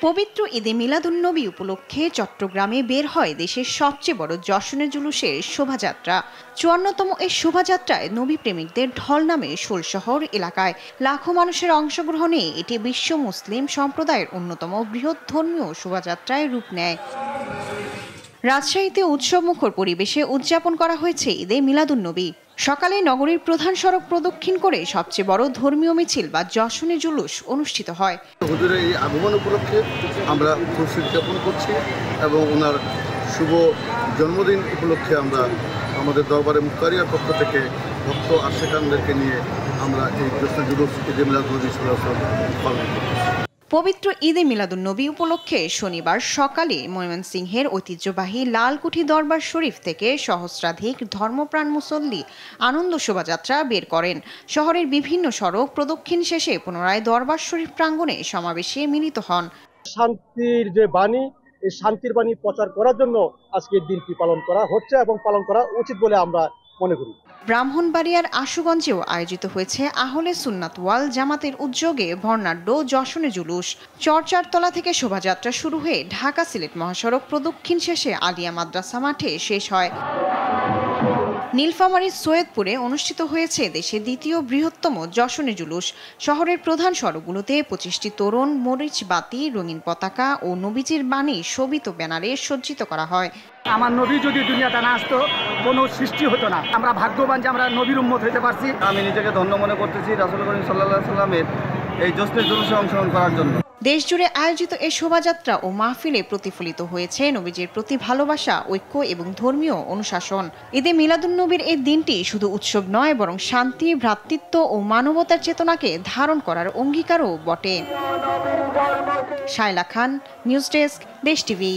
পবিত্র ঈদে মিলাদুন্নবী উপলক্ষে চট্টগ্রামে বের হয় দেশের সবচেয়ে বড় যশনের জুলুসের শোভাযাত্রা। ৫৪তম এই শোভাযাত্রায় নবী প্রেমিকদের ঢল নামে শোলশহর এলাকায়। লাখো মানুষের অংশগ্রহণে এটি বিশ্ব মুসলিম সম্প্রদায়ের অন্যতম বৃহৎ ধর্মীয় শোভাযাত্রায় রূপ নেয়। রাজশাহীতে উৎসবমুখর পরিবেশে উদযাপন করা হয়েছে ঈদে মিলাদুন্নবী। সকালে নগরীর প্রধান সড়ক প্রদক্ষিণ করে সবচেয়ে বড় ধর্মীয় মিছিল বা যশনে জুলুস অনুষ্ঠিত হয়। হুজুরের এই আগমন উপলক্ষে আমরা খুশি উদযাপন করছি এবং ওনার শুভ জন্মদিন উপলক্ষে আমরা আমাদের দরবারে মুক্তারিয়ার পক্ষ থেকে ভক্ত আশেকানদেরকে নিয়ে আমরা এই যশনে জুলুস ঈদে মিলাদুন্নবী পালন করতেছি। পবিত্র ঈদে মিলাদুন্নবী উপলক্ষে শনিবার সকালে ময়মনসিংহের ঐতিহ্যবাহী লালকুঠি দরবার শরীফ থেকে সহস্রাধিক ধর্মপ্রাণ মুসল্লি আনন্দ শোভাযাত্রা বের করেন। শহরের বিভিন্ন সড়ক প্রদক্ষিণ শেষে পুনরায় দরবার শরীফ প্রাঙ্গণে সমাবেশে মিলিত হন। শান্তির যে বাণী, এই শান্তির বাণী প্রচার করার জন্য আজকে দিনটি পালন করা হচ্ছে এবং পালন করা উচিত বলে আমরা মনে করি। ব্রাহ্মণবাড়িয়ার আশুগঞ্জেও আয়োজিত হয়েছে আহলে সুন্নাত ওয়াল জামাতের উদ্যোগে বর্ণাঢ্য যশনে জুলুস। চরচারতলা থেকে শোভাযাত্রা শুরু হয়ে ঢাকা সিলেট মহাসড়ক প্রদক্ষিণ শেষে আলিয়া মাদ্রাসা মাঠে শেষ হয়। নীলফামারীর সৈয়দপুরে অনুষ্ঠিত হয়েছে দেশের দ্বিতীয় বৃহত্তম যশনে জুলুস। শহরের প্রধান সড়কগুলোতে ২৫টি তোরণ, মরিচ বাতি, রঙিন পতাকা ও নবীজির বাণী শোভিত ব্যানারে সজ্জিত করা হয়। আমার নবী যদি দুনিয়াতে না আসতো কোনো সৃষ্টি হতো না। আমরা ভাগ্যবান যে আমরা নবীর উম্মত হতে পারছি। আমি নিজেকে ধন্য মনে করতেছি রাসূল করিম সাল্লাল্লাহু আলাইহি সাল্লামের এই যশনে জুলুসে অংশগ্রহণ করার জন্য। দেশজুড়ে আয়োজিত এই শোভাযাত্রা ও মাহফিলে প্রতিফলিত হয়েছে নবীজির প্রতি ভালোবাসা, ঐক্য এবং ধর্মীয় অনুশাসন। ঈদে মিলাদুন্নবীর এই দিনটি শুধু উৎসব নয়, বরং শান্তি, ভ্রাতৃত্ব ও মানবতার চেতনাকে ধারণ করার অঙ্গীকারও বটে। শায়লা খান, নিউজ ডেস্ক, দেশ টিভি।